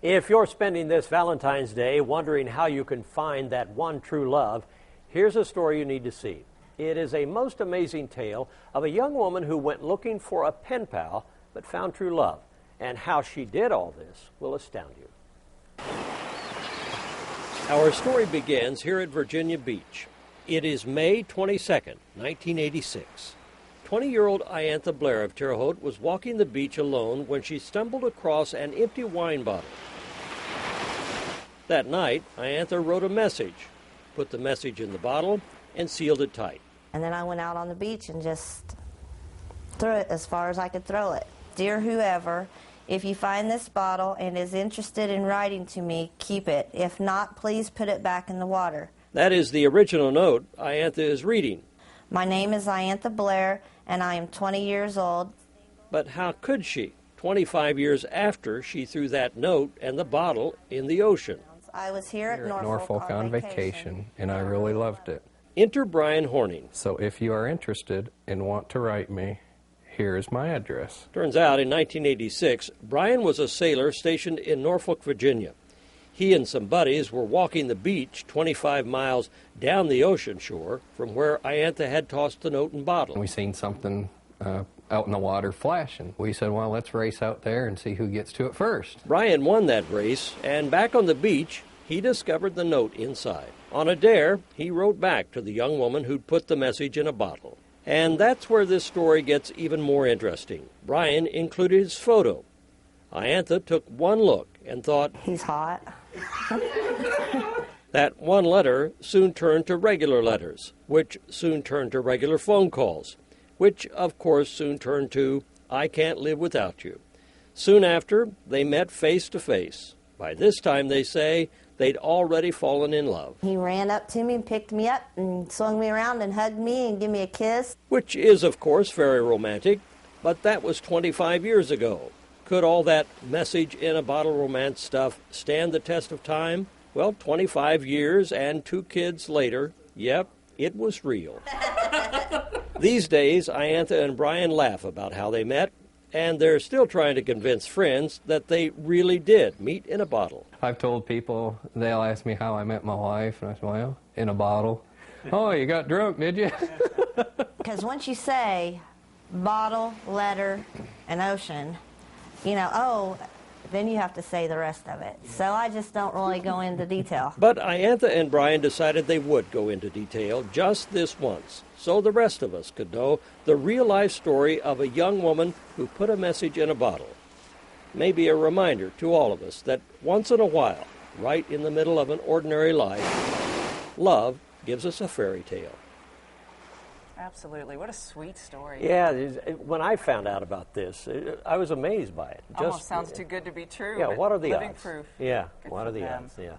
If you're spending this Valentine's Day wondering how you can find that one true love, here's a story you need to see. It is a most amazing tale of a young woman who went looking for a pen pal but found true love. And how she did all this will astound you. Our story begins here at Virginia Beach. It is May 22nd, 1986. 20-year-old Iantha Blair of Terre Haute was walking the beach alone when she stumbled across an empty wine bottle. That night, Iantha wrote a message, put the message in the bottle, and sealed it tight. And then I went out on the beach and just threw it as far as I could throw it. Dear whoever, if you find this bottle and is interested in writing to me, keep it. If not, please put it back in the water. That is the original note Iantha is reading. My name is Iantha Blair, and I am 20 years old. But how could she, 25 years after she threw that note and the bottle in the ocean? I was here at Norfolk on vacation, and I really loved it. Enter Brian Horning. So if you are interested and want to write me, here is my address. Turns out in 1986, Brian was a sailor stationed in Norfolk, Virginia. He and some buddies were walking the beach 25 miles down the ocean shore from where Iantha had tossed the note and bottle. We seen something out in the water flashing. We said, well, let's race out there and see who gets to it first. Brian won that race, and back on the beach, he discovered the note inside. On a dare, he wrote back to the young woman who'd put the message in a bottle. And that's where this story gets even more interesting. Brian included his photo. Iantha took one look and thought, he's hot. That one letter soon turned to regular letters, which soon turned to regular phone calls, which of course soon turned to, I can't live without you. Soon after, they met face to face. By this time, they say, they'd already fallen in love. He ran up to me and picked me up and swung me around and hugged me and gave me a kiss. Which is, of course, very romantic, but that was 25 years ago. Could all that message in a bottle romance stuff stand the test of time? Well, 25 years and 2 kids later, yep, it was real. These days, Iantha and Brian laugh about how they met, and they're still trying to convince friends that they really did meet in a bottle. I've told people, they'll ask me how I met my wife, and I say, well, in a bottle. Oh, you got drunk, did you? Because once you say bottle, letter, and ocean, then you have to say the rest of it. So I just don't really go into detail. But Iantha and Brian decided they would go into detail just this once, so the rest of us could know the real-life story of a young woman who put a message in a bottle. Maybe a reminder to all of us that once in a while, right in the middle of an ordinary life, love gives us a fairy tale. Absolutely. What a sweet story. Yeah, when I found out about this, I was amazed by it. Almost sounds too good to be true. Yeah, what are the living odds? Proof. Yeah, Good what for are the them. odds? Yeah.